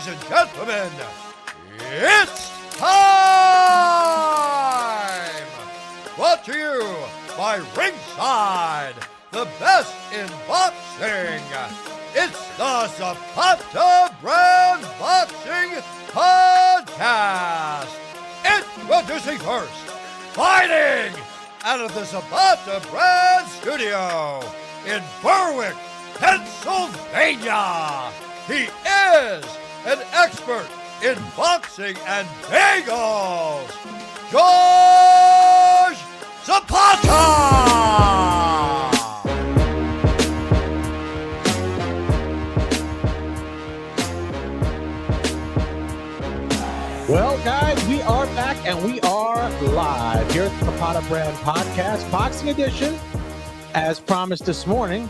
and gentlemen, it's time! Brought to you by Ringside, the best in boxing. It's the Zapata Brand Boxing Podcast. Introducing first, fighting out of the Zapata Brand Studio in Berwick, Pennsylvania. He is an expert in boxing and bagels, George Zapata! Well, guys, we are back and we are live here at the Zapata Brand Podcast, Boxing Edition. As promised this morning,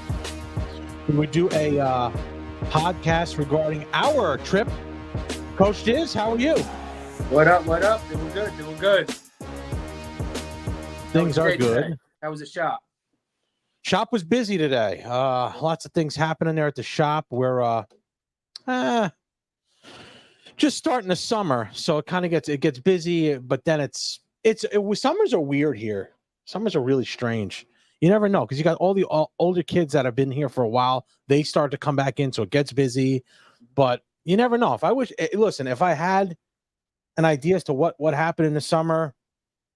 we would do a podcast regarding our trip. Coach Diz, how are you? What up? Doing good. Things are good. Today? How was the shop? Shop was busy today. Lots of things happening there at the shop. We're just starting the summer, so it kind of gets busy, but then summers are weird here. Summers are really strange. You never know, because you got all the older kids that have been here for a while. They start to come back in, so it gets busy. But you never know. If I had an idea as to what happened in the summer,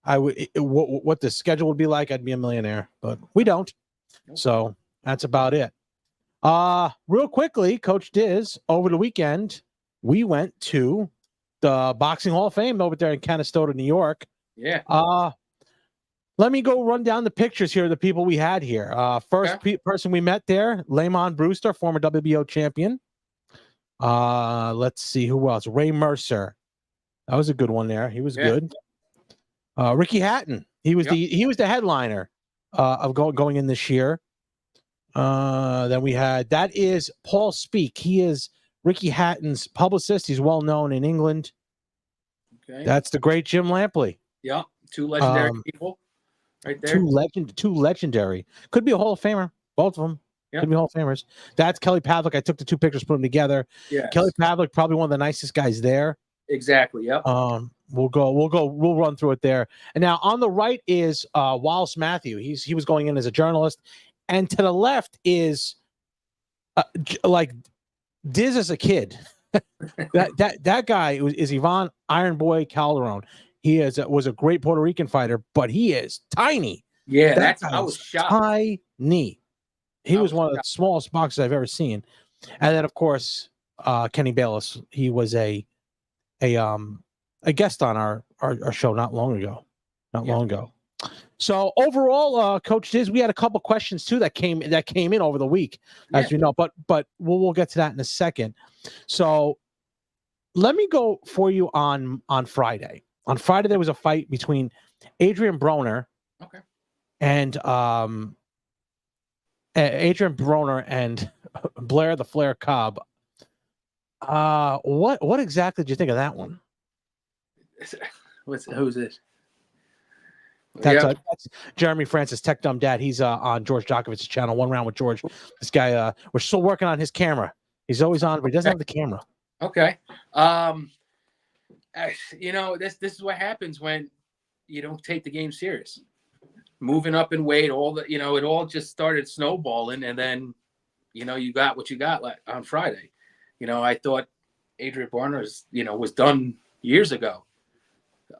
what the schedule would be like, I'd be a millionaire. But we don't. So that's about it. Real quickly, Coach Diz, over the weekend, we went to the Boxing Hall of Fame over there in Canastota, New York. Yeah. Let me go run down the pictures here of the people we had here. First person we met there, Lamont Brewster, former WBO champion. Let's see who else. Ray Mercer. That was a good one there. He was good. Ricky Hatton. He was the headliner of going in this year. Then we had, that is Paul Speak. He is Ricky Hatton's publicist. He's well known in England. Okay. That's the great Jim Lampley. Yeah, two legendary people right there. Two legendary. Could be a Hall of Famer. Both of them. Yep. Could be Hall of Famers. That's Kelly Pavlik. I took the two pictures, put them together. Yeah. Kelly Pavlik, probably one of the nicest guys there. Exactly. Yep. We'll run through it there. And now on the right is Wallace Matthew. He was going in as a journalist, and to the left is like Diz as a kid. that guy is Ivan Iron Boy Calderon. He was a great Puerto Rican fighter, but he is tiny. Yeah, I was shocked. Tiny. He was one of the smallest boxers I've ever seen. And then, of course, Kenny Bayless. He was a guest on our show not long ago. So overall, Coach Diz, we had a couple questions too that came in over the week, as you know. But we'll get to that in a second. So let me go for you on Friday. On Friday, there was a fight between Adrian Broner and Blair the Flair Cobb. What exactly did you think of that one? Who's this? That's Jeremy Francis, Tech Dumb Dad. He's on George Djokovic's channel, One Round with George. This guy, we're still working on his camera. He's always on, but he doesn't have the camera. Okay. This is what happens when you don't take the game serious. Moving up in weight, it all just started snowballing, and then, you got what you got on Friday. I thought Adrian Broner was done years ago.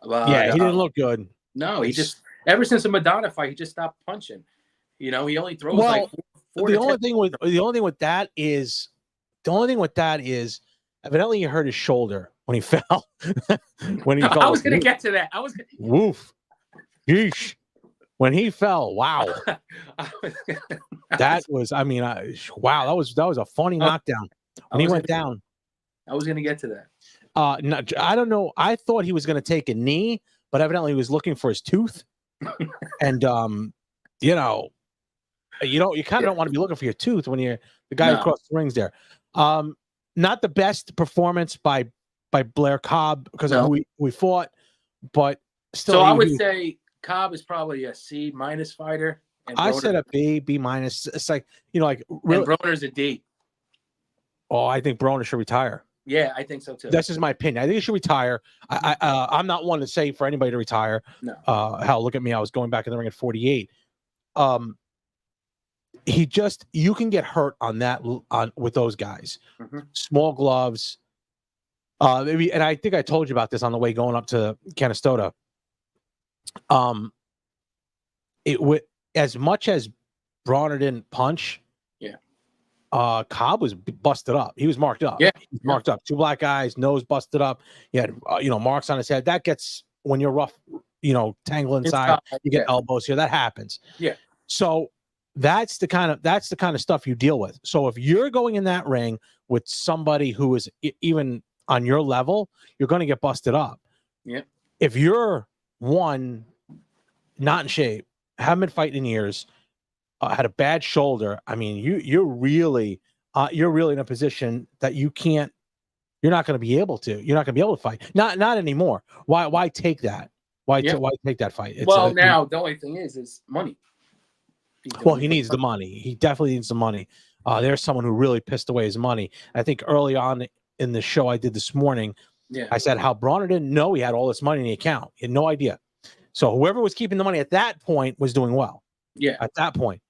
He didn't look good. No, he just ever since the Madonna fight, he just stopped punching. He only throws the only thing with that is evidently he hurt his shoulder when he fell. I was going to get to that. Woof. Yeesh. When he fell, wow. That was a funny knockdown. When he went down. I was going to get to that. I don't know. I thought he was going to take a knee, but evidently he was looking for his tooth. And you kind of don't want to be looking for your tooth when you're the guy across the rings there. Not the best performance by Blair Cobb because of who we fought, but still. So I would say Cobb is probably a C- fighter. And I said a B- It's like, and Broner's a D. Oh, I think Broner should retire. Yeah, I think so too. This is my opinion. I think he should retire. I'm not one to say for anybody to retire. No. Hell, look at me. I was going back in the ring at 48. You can get hurt on that with those guys. Mm-hmm. Small gloves. And I think I told you about this on the way going up to Canastota. As much as Bronner didn't punch, Cobb was busted up. He was marked up. Yeah, he was marked up. 2 black eyes, nose busted up. He had marks on his head. That gets when you're rough, tangle inside. You get elbows here. That happens. Yeah. So that's the kind of stuff you deal with. So if you're going in that ring with somebody who is even on your level, you're going to get busted up. Yeah. If you're one not in shape, haven't been fighting in years, had a bad shoulder, I mean, you're really in a position that you're not going to be able to fight. Not anymore. Why take that? Why take that fight? Now the only thing is money. He needs the money. He definitely needs the money. There's someone who really pissed away his money. I think early on in the show I did this morning, I said how Bronner didn't know he had all this money in the account. He had no idea. So whoever was keeping the money at that point was doing well. Yeah. At that point.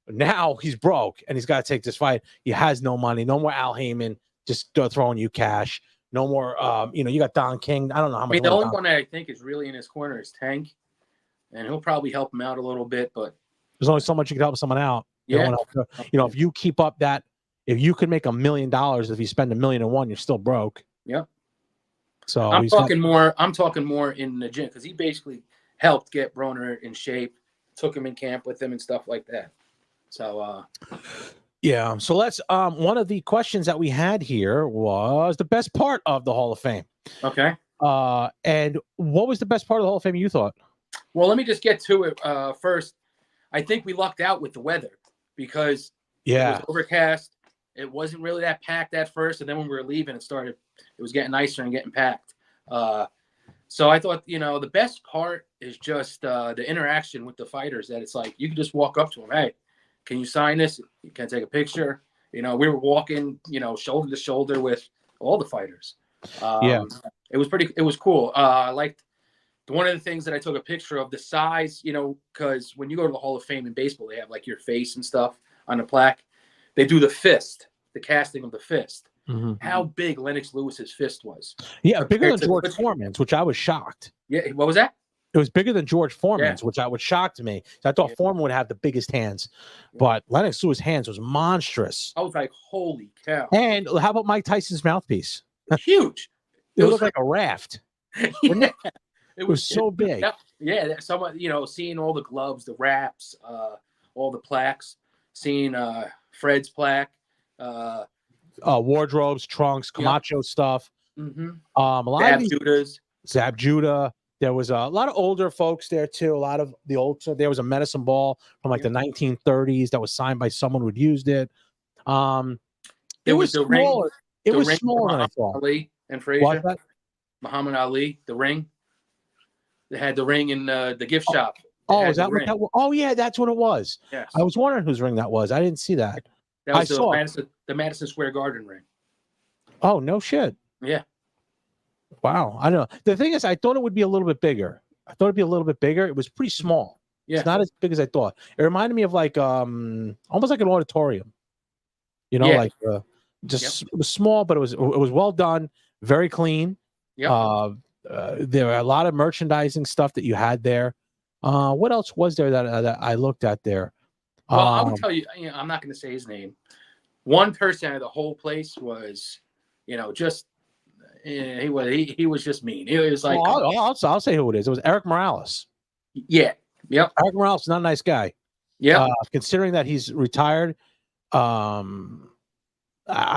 Now he's broke and he's got to take this fight. He has no money. No more Al Heyman just throwing you cash. No more. You got Don King. I don't know how much. The only one that I think is really in his corner is Tank, and he'll probably help him out a little bit. But there's only so much you can help someone out. Yeah. If you keep up that, if you could make $1 million, if you spend $1 million in one, you're still broke. Yep. So I'm talking more in the gym because he basically helped get Bronner in shape, took him in camp with him and stuff like that. So so let's one of the questions that we had here was the best part of the Hall of Fame. Okay. And what was the best part of the Hall of Fame you thought? Well, let me just get to it first. I think we lucked out with the weather because it was overcast. It wasn't really that packed at first, and then when we were leaving, it was getting nicer and getting packed. So I thought, the best part is just the interaction with the fighters, that it's like you can just walk up to them. Hey, can you sign this? You can take a picture. We were walking, shoulder to shoulder with all the fighters. It was cool. I liked one of the things that I took a picture of, the size, because when you go to the Hall of Fame in baseball, they have like your face and stuff on the plaque. They do the fist, the casting of the fist. Mm-hmm. How big Lennox Lewis's fist was. Yeah, bigger than George Foreman's, which I was shocked. Yeah, what was that? It was bigger than George Foreman's, which shocked me. I thought Foreman would have the biggest hands, but Lennox Lewis's hands was monstrous. I was like, holy cow. And how about Mike Tyson's mouthpiece? Huge. It looked like a raft. Yeah. It was so big. Yeah, someone, seeing all the gloves, the wraps, all the plaques, seeing Fred's plaque, wardrobes, trunks, Camacho stuff. Mm-hmm. A lot of Judah's. Zab Judah. There was a lot of older folks there too. A lot of the old. There was a medicine ball from like the 1930s that was signed by someone who'd used it. It was smaller. It was smaller than I thought. Ali and Frazier. Muhammad Ali, the ring. They had the ring in the gift shop. Is that what that was? Oh yeah, that's what it was. Yes. I was wondering whose ring that was. I didn't see that. That was the Madison Square Garden ring. Oh no shit. Yeah. Wow. I don't know. The thing is, I thought it would be a little bit bigger. It was pretty small. Yeah. It's not as big as I thought. It reminded me of like almost like an auditorium. It was small, but it was well done, very clean. Yeah. There were a lot of merchandising stuff that you had there. What else was there that I looked at there? Well, I will tell you, I'm not going to say his name. One person out of the whole place was, just he was just mean. It was like, I'll say who it is. It was Eric Morales. Yeah. Yep. Eric Morales is not a nice guy. Yeah. Considering that he's retired, I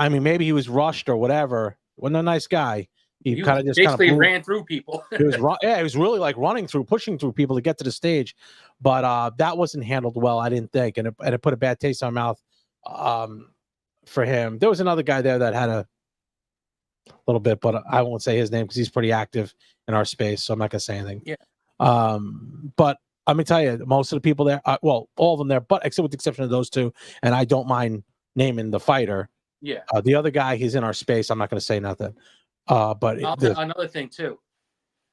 mean, maybe he was rushed or whatever. Wasn't a nice guy. He kind of just basically ran through people. He was really like pushing through people to get to the stage, but that wasn't handled well, I didn't think, and it put a bad taste in my mouth for him. There was another guy there that had a little bit, but I won't say his name because he's pretty active in our space, so I'm not gonna say anything. Yeah. But let me tell you, most of the people there, all of them there, but except with the exception of those two, and I don't mind naming the fighter. Yeah. The other guy, he's in our space. I'm not going to say nothing. But Another thing too,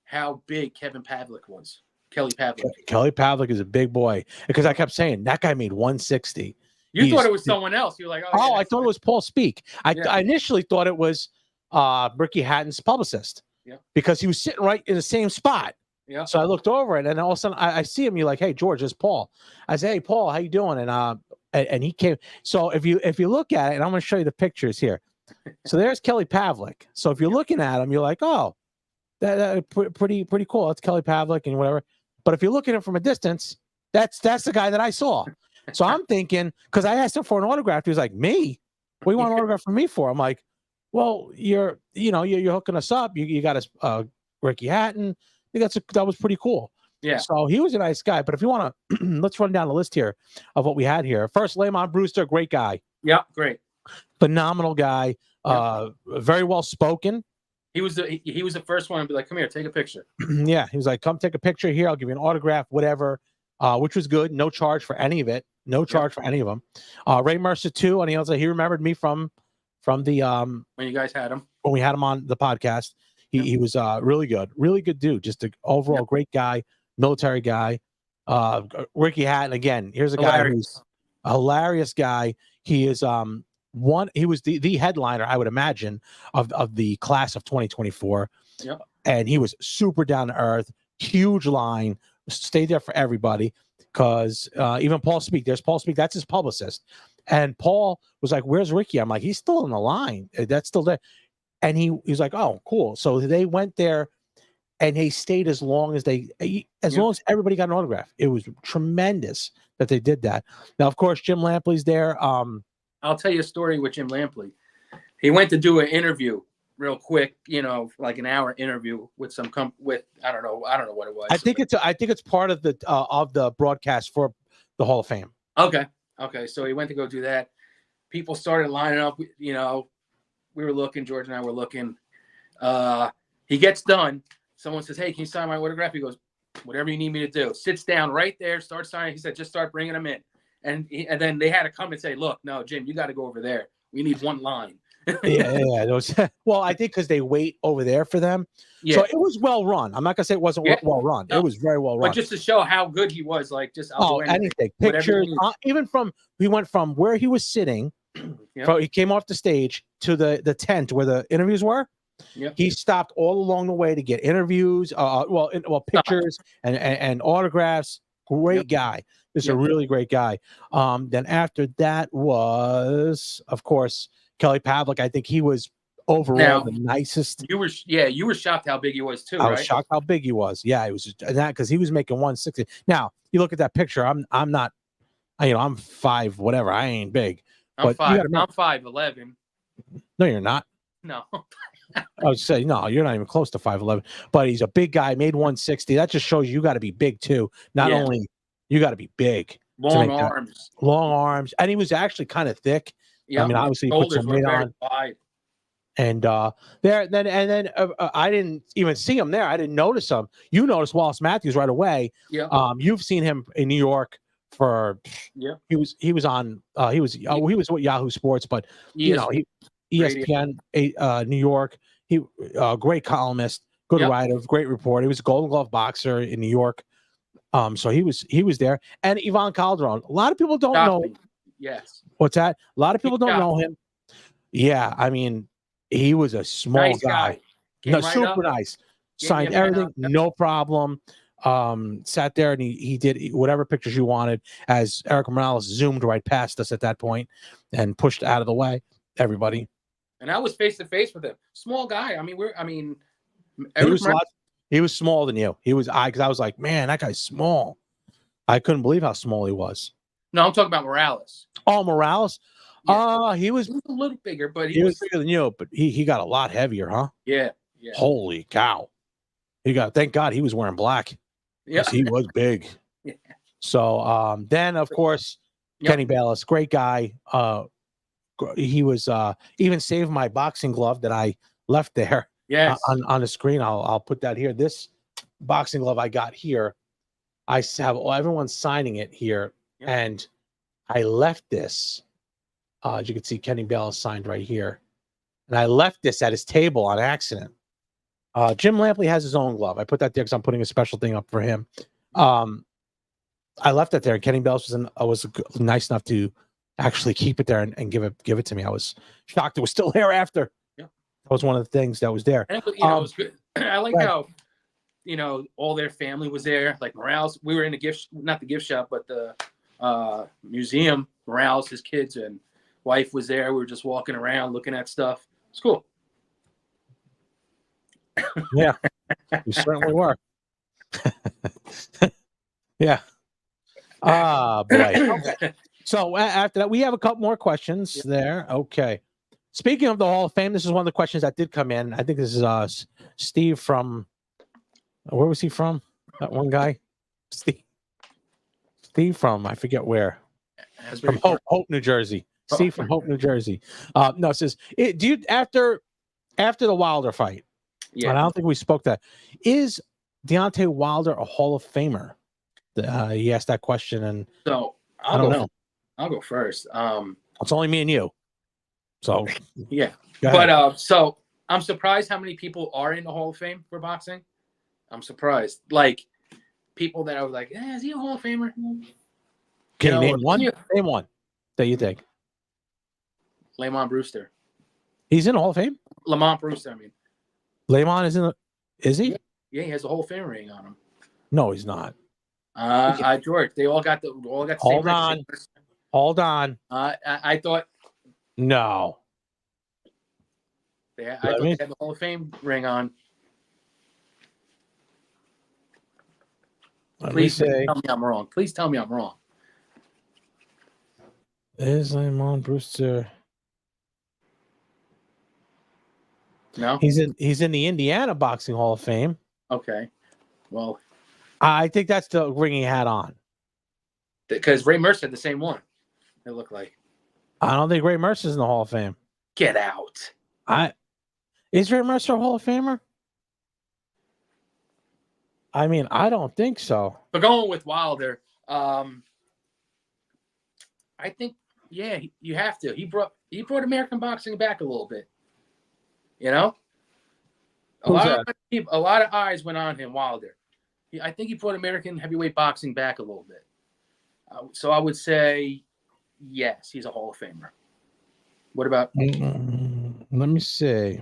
how big Kevin Pavlik was. Kelly Pavlik. Kelly Pavlik is a big boy because I kept saying that guy made 160. You thought it was someone else. You were like, oh, I thought it was Paul Speak. I Yeah. initially thought it was Ricky Hatton's publicist. Yeah. Because he was sitting right in the same spot. Yeah. So I looked over it, and all of a sudden I see him. You're like, "Hey, George, it's Paul." I say, "Hey, Paul, how you doing?" And he came. So if you look at it, and I'm going to show you the pictures here. So there's Kelly Pavlik. So if you're looking at him, you're like, "Oh, that pretty cool. That's Kelly Pavlik and whatever." But if you look at him from a distance, that's the guy that I saw. So I'm thinking, because I asked him for an autograph, he was like, "Me? What do you want an autograph from me for?" I'm like, "Well, you're hooking us up. You got us Ricky Hatton." I think that was pretty cool. Yeah. So he was a nice guy. But if you want to, let's run down the list here of what we had here. First, Lamont Brewster, great guy. Yeah, great. Phenomenal guy. Very well spoken. He was the first one to be like, "Come here, take a picture." Yeah, he was like, "Come take a picture here. I'll give you an autograph, whatever," which was good. No charge for any of it. No charge for any of them. Ray Mercer too, and he remembered me from the when you guys had him, when we had him on the podcast. He was really good dude. Just an overall great guy, military guy. Ricky Hatton again. Here's a guy who's a hilarious guy. He is he was the headliner, I would imagine, of the class of 2024. Yep. And he was super down to earth, huge line, stayed there for everybody. Because even Paul Speak, there's Paul Speak, that's his publicist. And Paul was like, "Where's Ricky?" I'm like, "He's still in the line. That's still there." And he was like, "Oh, cool." So they went there and they stayed as long as long as everybody got an autograph. It was tremendous that they did that. Now, of course, Jim Lampley's there. I'll tell you a story with Jim Lampley. He went to do an interview real quick, like an hour interview with I don't know what it was. I think it's part of the broadcast for the Hall of Fame. Okay. So he went to go do that. People started lining up. We were looking. George and I were looking. He gets done. Someone says, "Hey, can you sign my autograph?" He goes, "Whatever you need me to do." Sits down right there, starts signing. He said, "Just start bringing them in." And then they had to come and say, "Look, no, Jim, you got to go over there. We need one line." Yeah. Well, I think because they wait over there for them. Yeah. So it was well run. I'm not gonna say it wasn't well run. No. It was very well run. But just to show how good he was, like just anything. Pictures. We went from where he was sitting. Yep. He came off the stage to the tent where the interviews were. Yep. He stopped all along the way to get interviews, pictures and autographs. Great guy. Just a really great guy. Then after that was, of course, Kelly Pavlik. I think he was overall the nicest. You were shocked how big he was too. I was shocked how big he was. Yeah, it was that because he was making 160. Now you look at that picture. I'm not. I'm 5 whatever. I ain't big. I'm 5'11". No, you're not. No. I would say no. You're not even close to 5'11". But he's a big guy. Made 160. That just shows you got to be big too. Not only you got to be big. Long arms, and he was actually kind of thick. Yeah, I mean, obviously he put some weight on. Wide. And then I didn't even see him there. I didn't notice him. You noticed Wallace Matthews right away. Yeah. You've seen him in New York for. Yeah. He was with Yahoo Sports, but ESPN New York. He great columnist, good writer, great reporter. He was a Golden Glove boxer in New York. So he was there. And Ivan Calderon. A lot of people don't know. Yes. What's that? A lot of people don't know him. Yeah, I mean, he was a small guy. No, super nice. Signed everything, no problem. Sat there and he did whatever pictures you wanted as Eric Morales zoomed right past us at that point and pushed out of the way. Everybody. And I was face to face with him. Small guy. He was smaller than you. Because I was like, man, that guy's small. I couldn't believe how small he was. No, I'm talking about Morales. Oh, Morales? Yeah. He was a little bigger, but he was bigger than you, but he got a lot heavier, huh? Yeah. Holy cow. Thank God he was wearing black. Yeah. He was big. Yeah. So then of course, Kenny Bayless, great guy. He was even saved my boxing glove that I left there. Yes. On the screen. I'll put that here. This boxing glove I got here. I have everyone signing it here. And I left this As you can see, Kenny Bell is signed right here. And I left this at his table on accident. Jim Lampley has his own glove. I put that there because I'm putting a special thing up for him. I left it there. Kenny Bell was nice enough to actually keep it there and give it to me. I was shocked it was still there after. Yeah. That was one of the things that was there. And it was good. I like how, all their family was there. Like Morales, we were in not the gift shop, but the museum. Morales, his kids and wife was there. We were just walking around looking at stuff. It's cool. Yeah, we certainly were. Yeah. Boy. Okay. So after that, we have a couple more questions there. Okay. Speaking of the Hall of Fame, this is one of the questions that did come in. I think this is Steve from. Where was he from? That one guy, Steve from I forget where. From Hope, New Jersey. Steve from Hope, New Jersey. No, it says, do you after the Wilder fight? Yeah, and I don't think we spoke that. Is Deontay Wilder a Hall of Famer? He asked that question, and so I don't know. I'll go first. It's only me and you, so yeah. But so I'm surprised how many people are in the Hall of Fame for boxing. I'm surprised, like people that I was like, is he a Hall of Famer? Can you name one? Name one that you think. Lamont Brewster. He's in the Hall of Fame. Lamont Brewster. I mean, Lamont is in the. Is he? Yeah, he has a Hall of Fame ring on him. No, he's not. George, they all got the same. Hold on. I thought. No. I thought they had the Hall of Fame ring on. Please tell me I'm wrong. Please tell me I'm wrong. Is Lamont Brewster? No, he's in the Indiana Boxing Hall of Fame. Okay, well, I think that's the ring he had on. Because Ray Mercer had the same one. It looked like. I don't think Ray Mercer's in the Hall of Fame. Get out. Is Ray Mercer a Hall of Famer? I mean, I don't think so. But going with Wilder, I think you have to. He brought American boxing back a little bit. A lot of eyes went on him, Wilder. I think he brought American heavyweight boxing back a little bit. So I would say, yes, he's a Hall of Famer. What about? Let me see.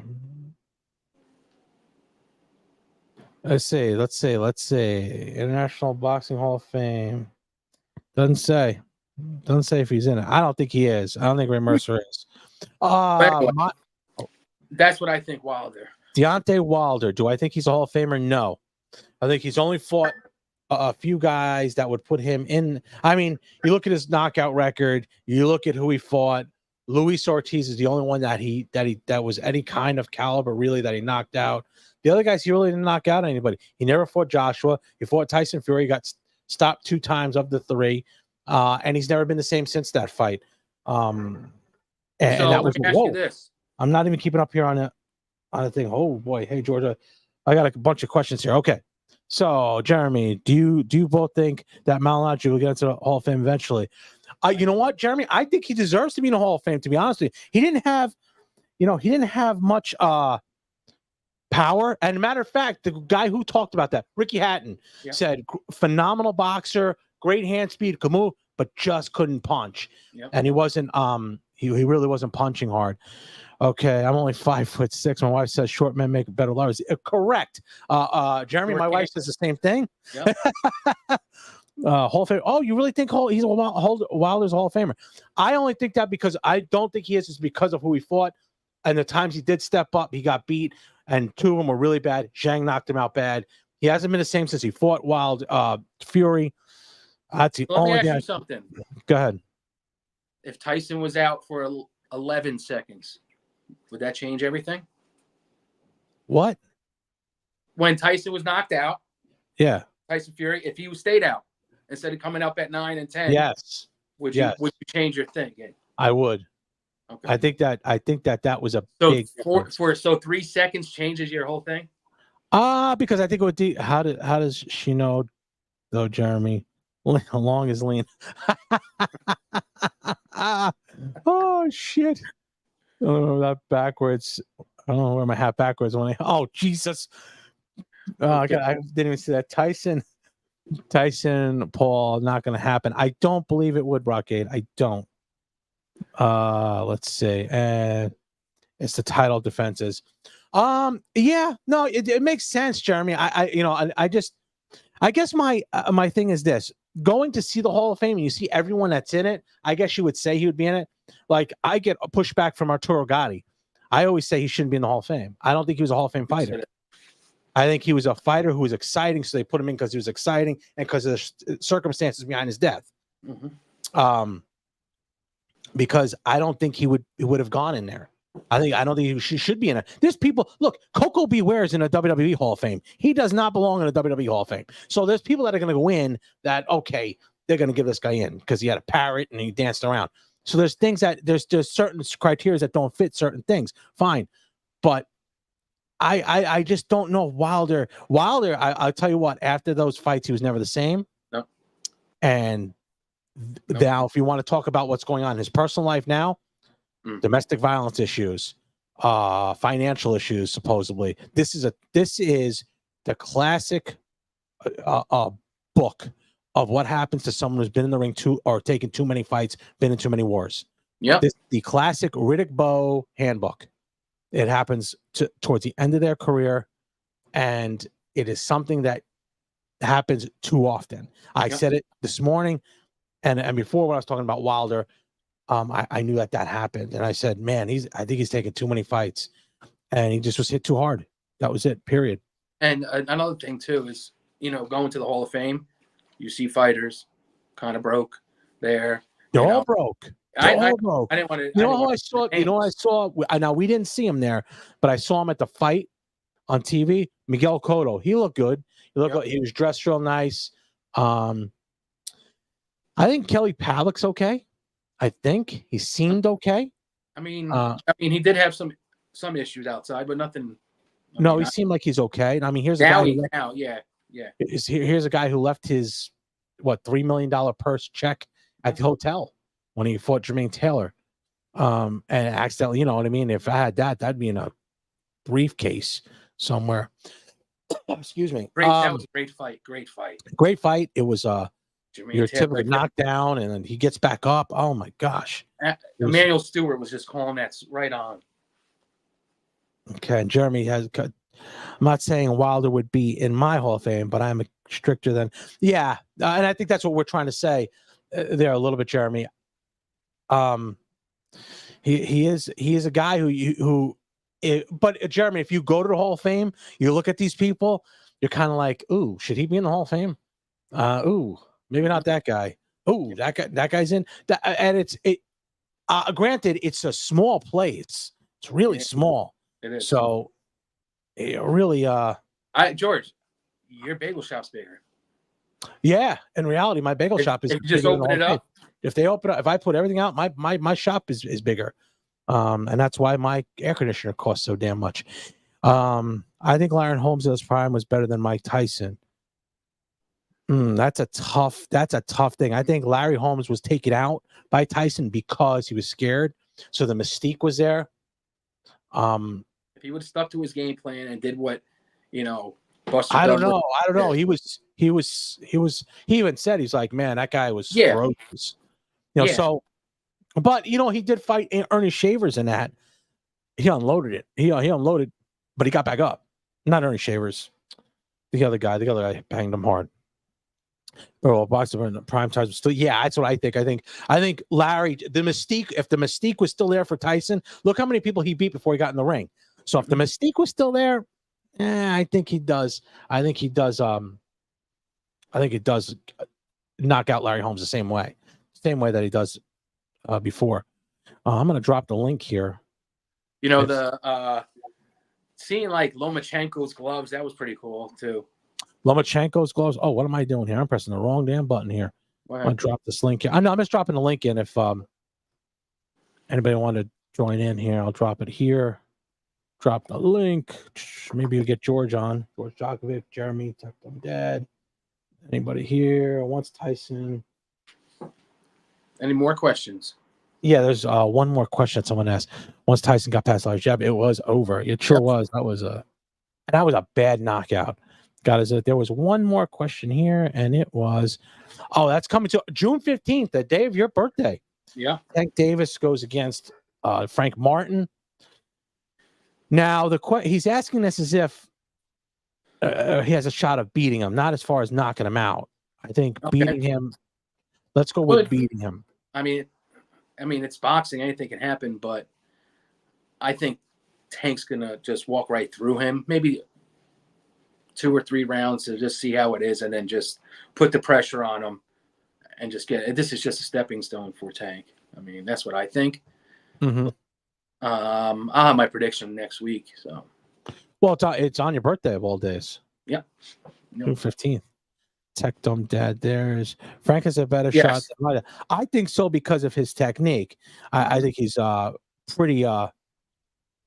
Let's say International Boxing Hall of Fame. Doesn't say if he's in it. I don't think he is. I don't think Ray Mercer is. That's what I think, Wilder. Deontay Wilder. Do I think he's a Hall of Famer? No. I think he's only fought a few guys that would put him in. I mean, you look at his knockout record. You look at who he fought. Luis Ortiz is the only one that was any kind of caliber really that he knocked out. The other guys, he really didn't knock out anybody. He never fought Joshua. He fought Tyson Fury. He got stopped 2 times of the 3, and he's never been the same since that fight. And that was, let me ask you this. I'm not even keeping up here on a thing. Oh boy, hey Georgia, I got a bunch of questions here. Okay, so Jeremy, do you both think that Malignaggi will get into the Hall of Fame eventually? You know what, Jeremy? I think he deserves to be in the Hall of Fame. To be honest with you, he didn't have much power. And matter of fact, the guy who talked about that, Ricky Hatton, said phenomenal boxer, great hand speed, could move, but just couldn't punch. Yep. And he wasn't. He really wasn't punching hard. Okay, I'm only 5'6". My wife says short men make better lovers. Correct. Jeremy, my wife says the same thing. Yep. Hall of Fame. Oh, you really think Wilder's a Hall of Famer? I only think that because I don't think he is. It's because of who he fought and the times he did step up. He got beat, and 2 of them were really bad. Zhang knocked him out bad. He hasn't been the same since he fought Fury. That's the only. Let me ask you something. Go ahead. If Tyson was out for 11 seconds, would that change everything? What? When Tyson was knocked out. Yeah. Tyson Fury, if he stayed out instead of coming up at 9 and 10. Yes. Would you change your thinking? I would. Okay. I think that was a big so 3 seconds changes your whole thing? Because I think it would how does she know though, Jeremy? How long is lean? Oh shit! Oh, that backwards. I don't know where my hat backwards when I. Oh Jesus! Okay. I didn't even see that. Tyson, Paul, not going to happen. I don't believe it would, Brocade. I don't. Let's see. And it's the title defenses. Yeah, no, it makes sense, Jeremy. I guess my thing is this: going to see the Hall of Fame and you see everyone that's in it. I guess you would say he would be in it. Like I get a pushback from Arturo Gatti. I always say he shouldn't be in the Hall of Fame. I don't think he was a Hall of Fame fighter. I think he was a fighter who was exciting, so they put him in because he was exciting and because of the circumstances behind his death. Mm-hmm. Because I don't think he would have gone in there. I don't think he should be in it. There's people. Look, Coco Beware is in a WWE Hall of Fame. He does not belong in a WWE Hall of Fame. So there's people that are going to go in that okay, they're going to give this guy in because he had a parrot and he danced around. So there's things that there's certain criteria that don't fit certain things. Fine, but I just don't know Wilder. I'll tell you what. After those fights, he was never the same. No. And now, if you want to talk about what's going on in his personal life now. Domestic violence issues, financial issues. Supposedly, this is the classic book of what happens to someone who's been in the ring or taken too many fights, been in too many wars. Yeah, the classic Riddick Bowe handbook. It happens towards the end of their career, and it is something that happens too often. I said it this morning, and before when I was talking about Wilder. I knew that happened, and I said, "Man, I think he's taking too many fights, and he just was hit too hard. That was it. Period." And another thing too is, going to the Hall of Fame, you see fighters kind of broke there. They're all broke. They're all broke. I didn't want to. You know how I saw? You know, I saw. Now we didn't see him there, but I saw him at the fight on TV. Miguel Cotto. He looked good. He was dressed real nice. I think Kelly Palik's okay. I think he seemed okay. I mean, he did have some issues outside, but nothing. He seemed like he's okay. I mean, here's a guy. Here's a guy who left his $3 million purse check at the hotel when he fought Jermaine Taylor, and accidentally, you know what I mean. If I had that'd be in a briefcase somewhere. Excuse me. That was a great fight. Great fight. It was your typical like knockdown, and then he gets back up. Oh my gosh! Emmanuel Stewart was just calling that right on. Okay, and Jeremy has. I'm not saying Wilder would be in my Hall of Fame, but I'm stricter than. Yeah, and I think that's what we're trying to say there a little bit, Jeremy. He is a guy but Jeremy, if you go to the Hall of Fame, you look at these people, you're kind of like, ooh, should he be in the Hall of Fame? Ooh. Maybe not that guy. Oh, that guy's in. And granted, it's a small place. It's really small. It is. So, really, George, your bagel shop's bigger. Yeah, in reality, my bagel shop is. If you just open it up. If they open up, if I put everything out, my shop is bigger, and that's why my air conditioner costs so damn much. I think Larry Holmes in his prime was better than Mike Tyson. That's a tough thing. I think Larry Holmes was taken out by Tyson because he was scared. So the mystique was there. If he would have stuck to his game plan and did what, Buster. I don't know. He even said, he's like, man, that guy was ferocious. So, but he did fight Ernie Shavers in that. He unloaded it. He unloaded, but he got back up. Not Ernie Shavers. The other guy banged him hard. Well, boxer in the prime time was still. Yeah, that's what I think. I think Larry, the mystique. If the mystique was still there for Tyson, look how many people he beat before he got in the ring. So if the mystique was still there, I think he does. I think he does knock out Larry Holmes the same way that he does before. I'm gonna drop the link here. The seeing like Lomachenko's gloves, that was pretty cool too. Lomachenko's gloves. Oh, what am I doing here? I'm pressing the wrong damn button here. I'm gonna drop this link here. I'm just dropping the link in. If anybody want to join in here, I'll drop it here. Drop the link. Maybe you'll get George on. George Djokovic, Jeremy, Tuck Them Dad. Anybody here wants Tyson? Any more questions? Yeah, there's one more question that someone asked. Once Tyson got past large jab, it was over. It sure was. That was a bad knockout. There was one more question here, and it was, that's coming to June 15th, the day of your birthday. Yeah. Tank Davis goes against Frank Martin. Now he's asking this as if he has a shot of beating him, not as far as knocking him out. I think beating him. Let's go with beating him. I mean, it's boxing. Anything can happen, but I think Tank's gonna just walk right through him. Maybe 2 or 3 rounds to just see how it is, and then just put the pressure on him, and just get it. This is just a stepping stone for Tank. I mean, that's what I think. Mm-hmm. I'll have my prediction next week. So, well, it's on your birthday of all days. Yep. June 15th. Tech Dome Dad. There's Frank has a better shot than Ryder. I think so because of his technique. I think he's pretty.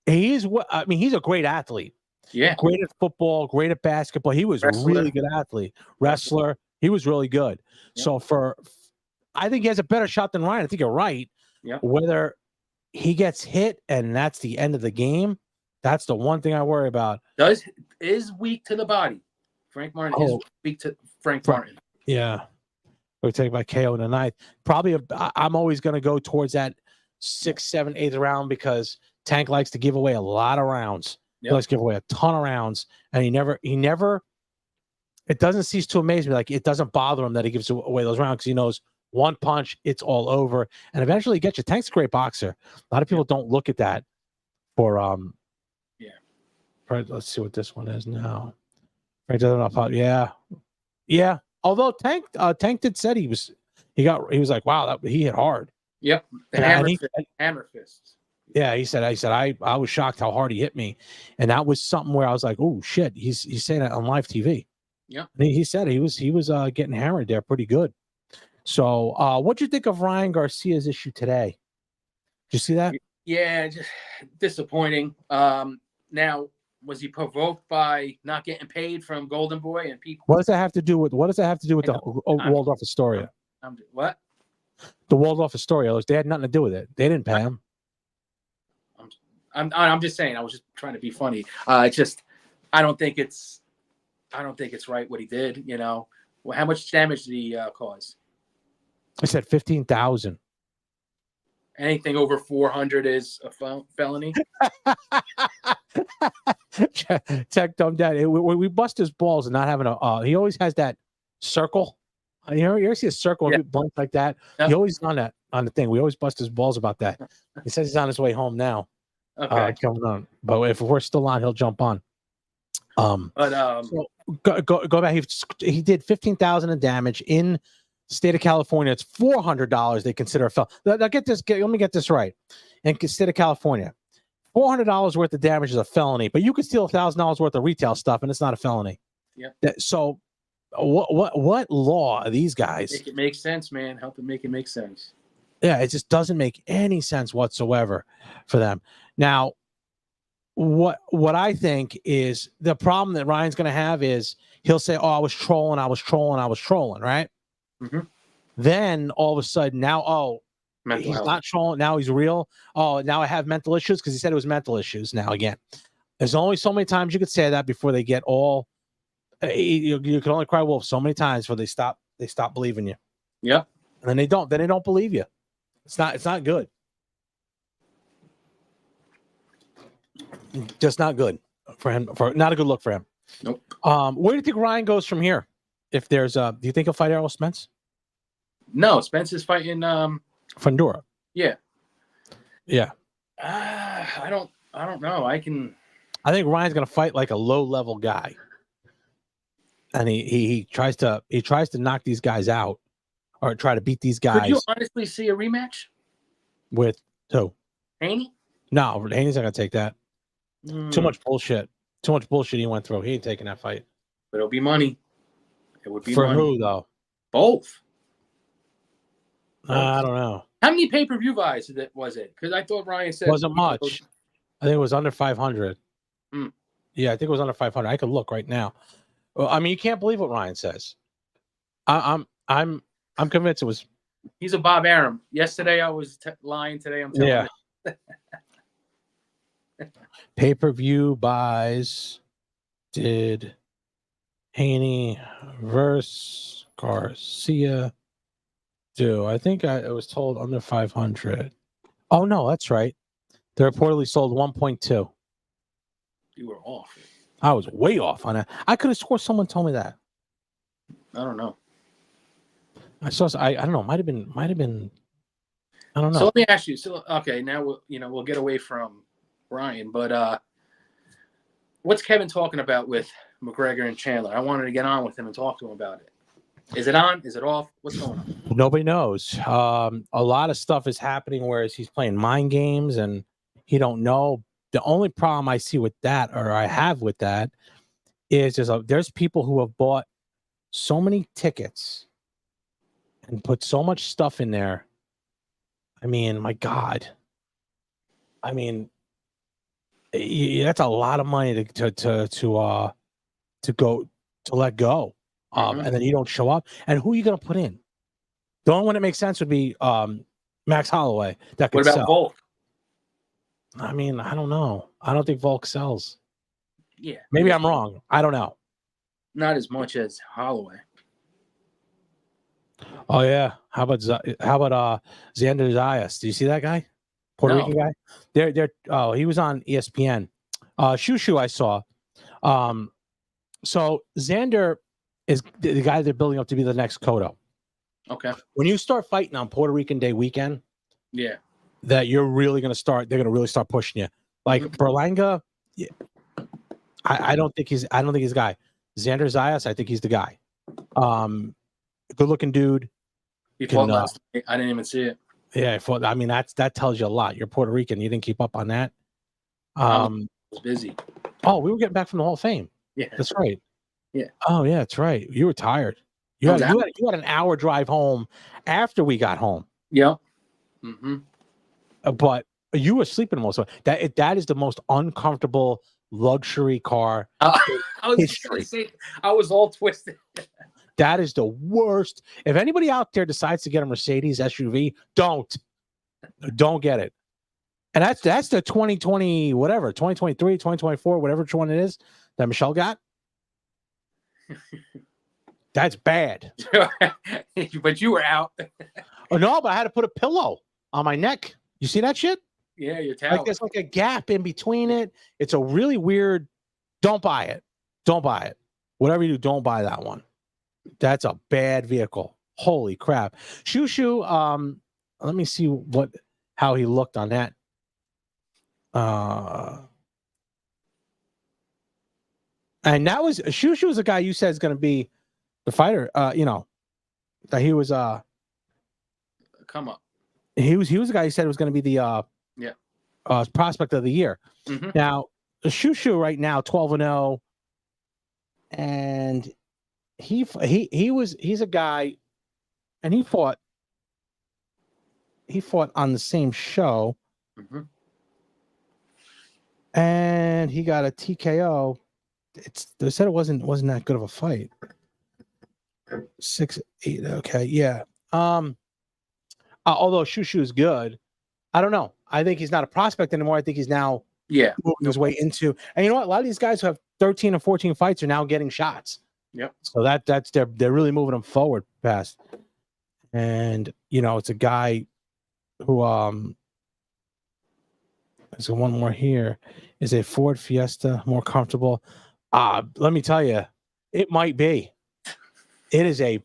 He is. I mean, he's a great athlete. Yeah. Great at football. Great at basketball. He was really good athlete. Wrestler. He was really good. Yep. So I think he has a better shot than Ryan. I think you're right. Yeah. Whether he gets hit and that's the end of the game, that's the one thing I worry about. Is weak to the body. Frank Martin is weak to Frank Martin. Yeah. We're taken by KO in the 9th. Probably I'm always going to go towards that 6th, 7th, 8th round because Tank likes to give away a lot of rounds. Yep. He likes to give away a ton of rounds, and he never. It doesn't cease to amaze me. Like, it doesn't bother him that he gives away those rounds because he knows one punch, it's all over, and eventually he gets you. Tank's a great boxer. A lot of people don't look at that. Let's see what this one is now. Right, yeah. Although Tank did said he was like, wow, he hit hard. Yep, hammer fists. Yeah, he said, I was shocked how hard he hit me, and that was something where I was like, oh shit, he's saying that on live TV. Yeah, he said he was getting hammered there pretty good. So, what'd you think of Ryan Garcia's issue today? Did you see that? Yeah, just disappointing. Now, was he provoked by not getting paid from Golden Boy and people? What does that have to do with the Waldorf Astoria? What? The Waldorf Astoria. They had nothing to do with it. They didn't pay him. I'm just saying. I was just trying to be funny. I don't think it's right what he did. You know, how much damage did he cause? I said 15,000. Anything over 400 is a felony. Tech Dome Dad. We bust his balls and not having he always has that circle. You ever see a circle blunt like that? He always on the thing. We always bust his balls about that. He says he's on his way home now. Okay. Coming on. But if we're still on, he'll jump on. So go back. He did 15,000 in damage in state of California. It's $400 they consider a felony. Now let me get this right. In the state of California, $400 worth of damage is a felony, but you could steal $1,000 worth of retail stuff and it's not a felony. Yeah. So what law are these guys? Make it make sense, man. Help it make it make sense. Yeah, it just doesn't make any sense whatsoever for them. Now, what I think is the problem that Ryan's going to have is he'll say, "Oh, I was trolling, right?" Mm-hmm. Then all of a sudden, now, he's not trolling. Now he's real. Oh, now I have mental issues because he said it was mental issues. Now again, there's only so many times you could say that before they get all. You can only cry wolf so many times before they stop believing you. Yeah, and then they don't believe you. It's not good. Just not good for him. Not a good look for him. Nope. Where do you think Ryan goes from here? If there's do you think he'll fight Errol Spence? No, Spence is fighting Fundora. Yeah. Yeah. I don't know. I think Ryan's gonna fight like a low level guy. And he tries to knock these guys out or try to beat these guys. Could you honestly see a rematch? With who? Haney? No, Haney's not gonna take that. Too much bullshit. Too much bullshit he went through. He ain't taking that fight. But it'll be money. It would be for money. Who though? Both. I don't know. How many pay-per-view buys was it? Because I thought Ryan said wasn't much. I think it was under 500. Yeah, I think it was under 500. I could look right now. Well, I mean, you can't believe what Ryan says. I'm convinced it was He's a Bob Arum. Yesterday I was lying. Today I'm telling you. Pay-per-view buys did Haney versus Garcia do? I think it was told under 500. Oh, no, that's right. They reportedly sold 1.2. You were off. I was way off on that. I could have swore someone told me that. I don't know. I saw. I don't know. Might have been. I don't know. So let me ask you. So okay, now we'll get away from Ryan, but what's Kevin talking about with McGregor and Chandler? I wanted to get on with him and talk to him about it. Is it on? Is it off? What's going on? Nobody knows. A lot of stuff is happening, whereas he's playing mind games and he don't know. The only problem I see with that, or I have with that, is there's people who have bought so many tickets and put so much stuff in there. I mean, my God. I mean, that's a lot of money to let go of, and then you don't show up. And who are you going to put in? The only one that makes sense would be Max Holloway. That could what about sell. Volk? I mean, I don't know. I don't think Volk sells. Yeah, maybe I'm wrong. I don't know. Not as much as Holloway. Oh yeah. How about Xander Zayas? Do you see that guy? Puerto Rican guy? He was on ESPN. Shushu I saw. So Xander is the guy they're building up to be the next Cotto. Okay. When you start fighting on Puerto Rican Day weekend, yeah, that you're really going to start. They're going to really start pushing you. Like Berlanga, yeah, I don't think he's the guy. Xander Zayas, I think he's the guy. Good looking dude. He fought last night. I didn't even see it. Yeah, I mean that tells you a lot. You're Puerto Rican. You didn't keep up on that. I was busy. Oh, we were getting back from the Hall of Fame. Yeah, that's right. Yeah. Oh yeah, that's right. You were tired. You had an hour drive home after we got home. Yeah. Mm-hmm. But you were sleeping most of it. That is the most uncomfortable luxury car. I was going to say, I was all twisted. That is the worst. If anybody out there decides to get a Mercedes SUV, don't get it. And that's the 2020, whatever, 2023, 2024, whatever which one it is that Michelle got. That's bad. But you were out. Oh no, but I had to put a pillow on my neck. You see that shit? Yeah, your towel. Like there's like a gap in between it. It's a really weird. Don't buy it. Don't buy it. Whatever you do, don't buy that one. That's a bad vehicle. Holy crap. Shushu, let me see how he looked on that. And that was Shushu was a guy you said is going to be the fighter. That he was come up. He was the guy you said was going to be the prospect of the year. Mm-hmm. Now Shushu right now 12-0, and he's a guy, and he fought on the same show, and he got a TKO. They said it wasn't that good of a fight. 6-8. Okay, yeah. Although Shushu is good, I don't know. I think he's not a prospect anymore. I think he's now moving his way into. And you know what? A lot of these guys who have 13 or 14 fights are now getting shots. Yep. So they're really moving them forward past. And it's a guy who there's one more here. Is a Ford Fiesta more comfortable? Let me tell you, it might be. It is a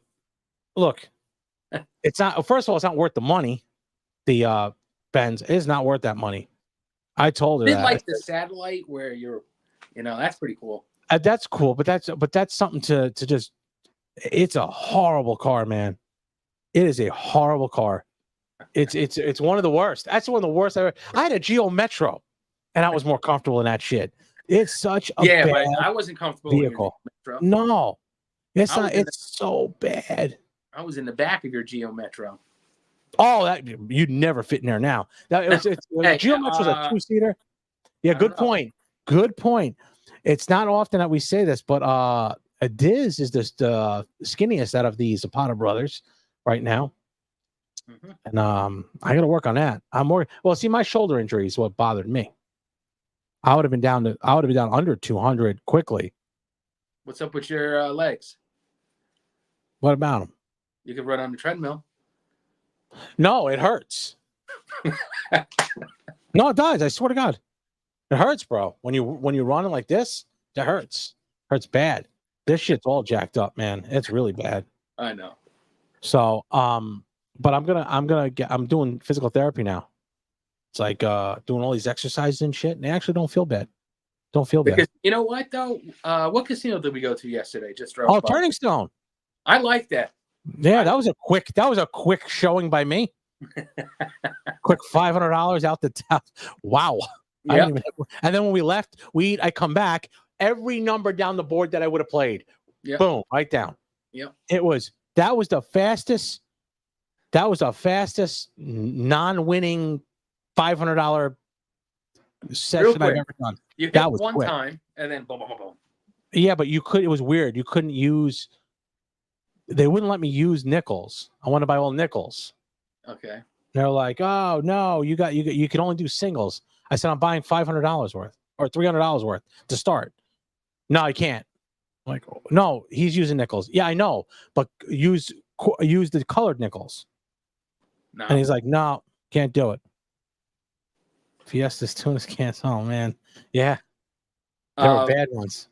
look. It's not. First of all, it's not worth the money. The Benz is not worth that money. I told her that. Like the satellite where that's pretty cool. That's cool, but that's something to just. It's a horrible car, man. It is a horrible car. It's one of the worst. That's one of the worst ever. I had a Geo Metro, and I was more comfortable in that shit. It's such a bad but I wasn't comfortable vehicle. Metro. No, it's not. It's so bad. I was in the back of your Geo Metro. Oh, that you'd never fit in there now. Geo Metro's a 2-seater. Yeah, good point. Good point. It's not often that we say this, but Diz is the skinniest out of the Zapata brothers right now. And I got to work on that. I'm more well. See, my shoulder injury is what bothered me. I would have been down under 200 quickly. What's up with your legs? What about them? You can run on the treadmill. No, it hurts. No, it does. I swear to God, it hurts, bro. When you're running like this, it hurts. Hurts bad. This shit's all jacked up, man. It's really bad. I know. So, but I'm doing physical therapy now. It's like doing all these exercises and shit, and they actually don't feel bad. Don't feel bad. Because, you know what though? What casino did we go to yesterday? Just drove by. Turning Stone. I like that. Yeah, that was a quick showing by me. Quick $500 out the top. Wow. Yep. And then when we left, I come back. Every number down the board that I would have played, boom, right down. Yep. That was the fastest non-winning $500 session I've ever done. You hit that was one quick. time and then boom, boom, boom, boom. Yeah, but it was weird. You couldn't use. They wouldn't let me use nickels. I want to buy all nickels. Okay. They're like, oh no, you can only do singles. I said I'm buying $500 worth or $300 worth to start. No, I can't. I'm like, no, he's using nickels. Yeah, I know, but use the colored nickels. No. And he's like, no, can't do it. Fiestas, tunas, can't. Oh man, yeah, there were bad ones.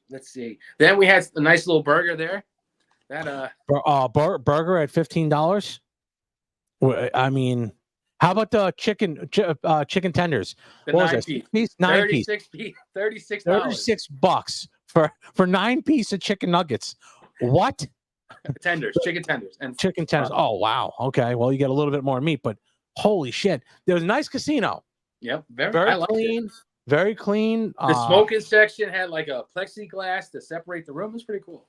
Let's see. Then we had a nice little burger there. That burger at $15. I mean, how about the chicken tenders? The what was it? 36 $36 for 9 pieces of chicken nuggets. What? Chicken tenders, and chicken tenders. Oh wow. Okay. Well, you get a little bit more meat, but holy shit, there was a nice casino. Yep, very clean. It. Very clean. The smoking section had like a plexiglass to separate the room. It was pretty cool.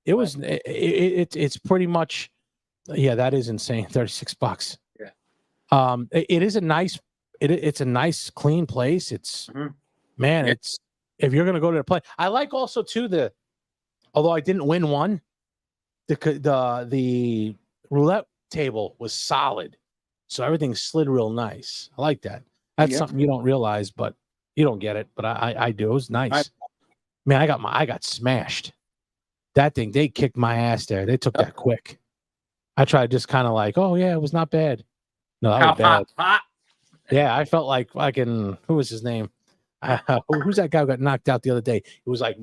It's pretty much, yeah, that is insane. $36. Yeah. It's a nice clean place. It's man, it's if you're gonna go to the play. I like also too although I didn't win one, the roulette table was solid, so everything slid real nice. I like that. That's something you don't realize, but you don't get it. But I do. It was nice. Man, I got smashed. That thing, they kicked my ass there. They took that quick. I tried just kind of like, oh yeah, it was not bad. No, that was bad. Yeah, I felt like fucking, who was his name? Who's that guy who got knocked out the other day? It was like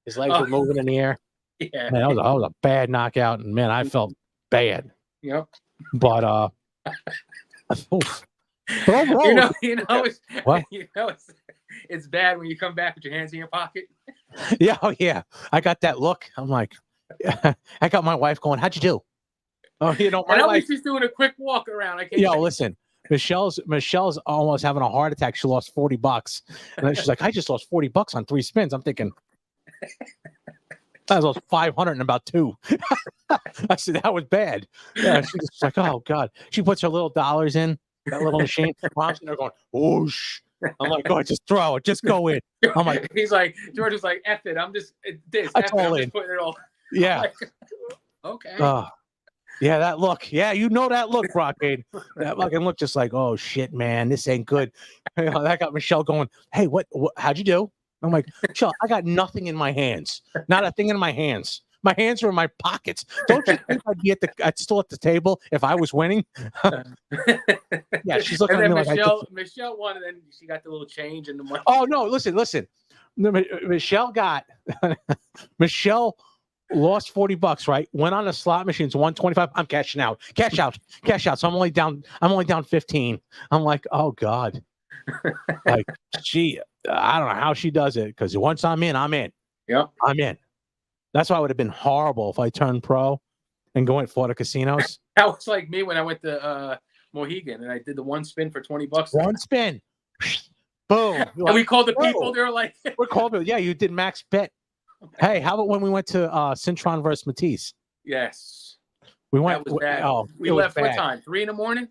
his legs were moving in the air. Yeah, man, that was a bad knockout, and man, I felt bad. Yep. But it's bad when you come back with your hands in your pocket. Yeah, oh yeah. I got that look. I'm like, I got my wife going, how'd you do? Oh, my wife, she's doing a quick walk around. Listen, Michelle's almost having a heart attack. She lost $40. And then she's like, I just lost $40 on 3 spins. I'm thinking, I lost 500 in about 2. I said, that was bad. Yeah, she's just like, oh God. She puts her little dollars in that little machine. Mom's in there going, whoosh. I'm like, go ahead, just throw it, just go in. I'm like, George was like, F it. I'm just this. That's all in. Just putting it all. Yeah. Like, okay. Yeah, that look. Yeah, that look, Brockade. That fucking look, just like, oh shit, man, this ain't good. That got Michelle going, hey, what how'd you do? I'm like, Michelle, I got nothing in my hands. Not a thing in my hands. My hands are in my pockets. Don't you think I'd still at the table if I was winning? Yeah, she's looking at me like Michelle won, and then she got the little change in the money. Oh no, listen. Michelle lost $40, right? Went on the slot machines, 125. I'm cashing out. Cash out. So I'm only down 15. I'm like, oh God. Like I don't know how she does it, because once I'm in, I'm in. Yep. I'm in. That's why it would have been horrible if I turned pro and going for the casinos. That was like me when I went to Mohegan and I did the one spin for $20. One spin. Boom. And we called the people. They were like, we're called. Yeah, you did max bet. Hey, how about when we went to Cintron versus Matisse? Yes. We went. That was bad. We left what time? 3 in the morning?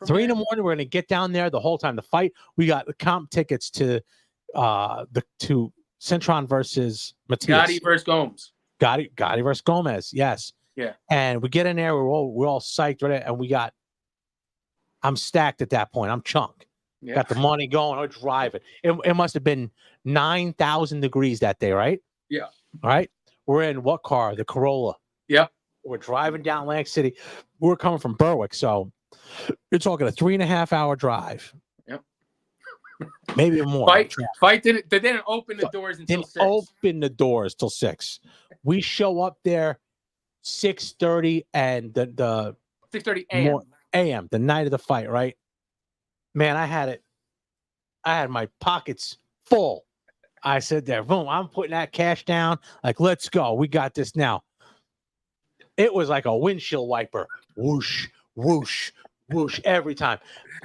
3 in the morning. We're going to get down there the whole time. The fight. We got the comp tickets to Cintron versus Matisse. Gotti versus Gomes. Gotti versus Gomez. Yes. Yeah. And we get in there. We're all psyched, right? And I'm stacked at that point. I'm chunk. Yeah. Got the money going. I'm driving. It must have been 9,000 degrees that day, right? Yeah. All right. We're in what car? The Corolla. Yep. We're driving down Atlantic City. We're coming from Berwick, so you're talking a 3.5-hour drive. Yep. Maybe more. Fight didn't. They didn't open the doors until didn't 6. open the doors till 6. We show up there 6:30, and the 6:30 a.m. a.m. the night of the fight. Right, man. I had my pockets full. I said there, boom. I'm putting that cash down. Like, let's go. We got this now. It was like a windshield wiper. Whoosh, whoosh, whoosh every time.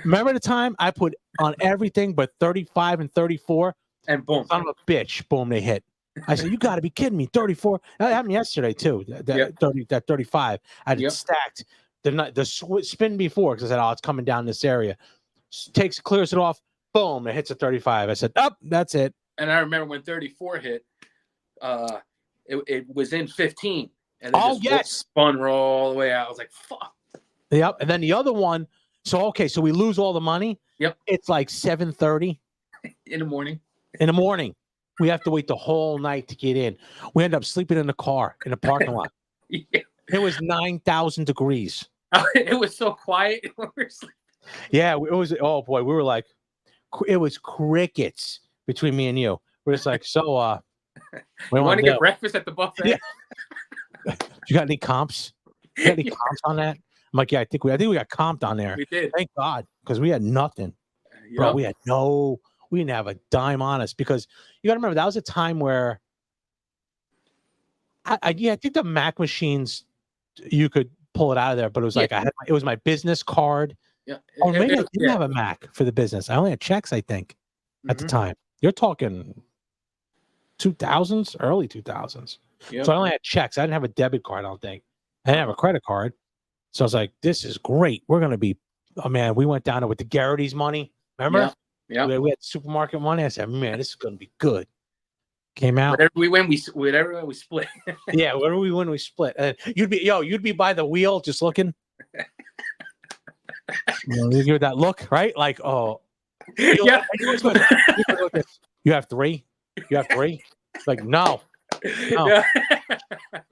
Remember the time I put on everything but 35 and 34? And boom. Son of a bitch. Boom, they hit. I said, you got to be kidding me. 34. That happened yesterday, too. That 35. I had it stacked. The spin before, because I said, oh, it's coming down this area. Clears it off. Boom, it hits a 35. I said, that's it. And I remember when 34 hit, it was in 15. And then spun all the way out. I was like, fuck. Yep. And then the other one. So we lose all the money. Yep. It's like 7:30 in the morning. We have to wait the whole night to get in. We end up sleeping in the car in the parking lot. Yeah. It was 9,000 degrees. It was so quiet. Yeah, it was. Oh boy, we were like, it was crickets between me and you. We're just like, so. We want to get breakfast at the buffet. Yeah. You got any comps? You got any comps on that? I'm like, yeah, I think we got comped on there. We did. Thank God, because we had nothing. Yep. Bro, we didn't have a dime on us, because you got to remember that was a time where I think the Mac machines, you could pull it out of there, but it was like it was my business card. Yeah. Or maybe I didn't have a Mac for the business. I only had checks, I think, at the time. You're talking 2000s, early 2000s. Yep. So I only had checks. I didn't have a debit card, I don't think. I didn't have a credit card. So I was like, this is great. We're going to be, oh man, we went down there with the Garrity's money. Remember? Yeah. We had supermarket money. I said, man, this is going to be good. Came out. Whatever we win, we split. Yeah, whatever we win, we split. And you'd be by the wheel just looking. You give that look, right? Like, oh. You have 3? You have 3? Like, no. Yeah.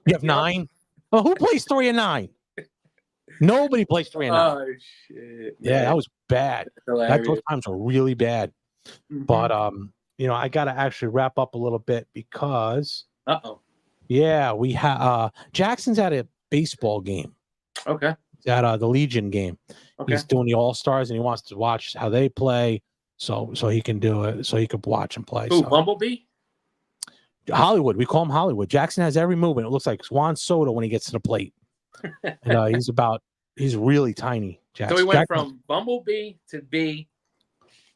You have 9? Well, who plays 3 and 9? Nobody plays 3 and 9. Oh shit! Yeah, that was bad. Those times were really bad. But I gotta actually wrap up a little bit because we have Jackson's at a baseball game. Okay. He's at the Legion game. Okay. He's doing the All-Stars and he wants to watch how they play, so he can do it, so he could watch and play. Who, Bumblebee? Hollywood. We call him Hollywood. Jackson has every movement. It looks like Juan Soto when he gets to the plate. And, he's really tiny. Jackson. So he went from Bumblebee to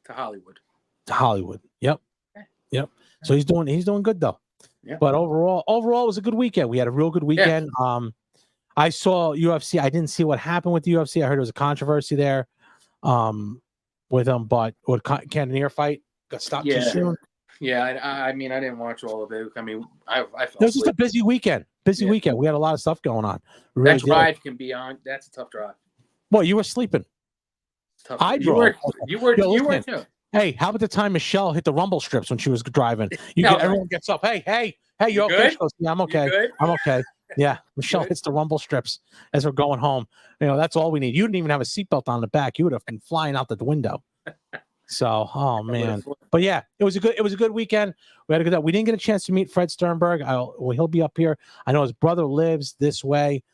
Hollywood. To Hollywood. Yep. Yep. So he's doing good though. Yeah. But overall it was a good weekend. We had a real good weekend. Yeah. I saw UFC. I didn't see what happened with the UFC. I heard there was a controversy there with him, but with Cannonier fight got stopped too soon. Yeah, I mean, I didn't watch all of it. I mean, I it was just a busy weekend. Weekend. We had a lot of stuff going on. Really that drive can be on. That's a tough drive. Well, you were sleeping. Tough. I drove. You were too. Hey, how about the time Michelle hit the rumble strips when she was driving? Everyone gets up. Hey, you okay? She goes, yeah, I'm okay. I'm okay. Yeah, Michelle hits the rumble strips as we're going home. That's all we need. You didn't even have a seatbelt on the back. You would have been flying out the window. So, oh man, but yeah, it was a good weekend. We had a good. We didn't get a chance to meet Fred Sternberg. He'll be up here. I know his brother lives this way.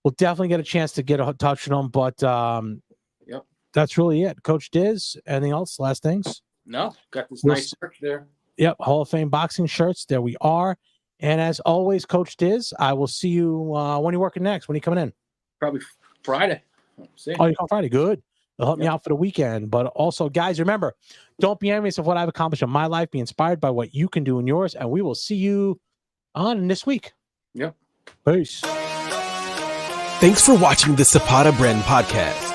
We'll definitely get a chance to get a touch with him. But that's really it. Coach Diz, anything else? Last things? No, got this nice shirt there. Yep, Hall of Fame boxing shirts. There we are. And as always, Coach Diz, I will see you when are you working next? When are you coming in? Probably Friday. See. Oh, you come Friday. Good. They'll help me out for the weekend. But also, guys, remember, don't be envious of what I've accomplished in my life. Be inspired by what you can do in yours. And we will see you on this week. Yep. Peace. Thanks for watching the Zapata Brand Podcast.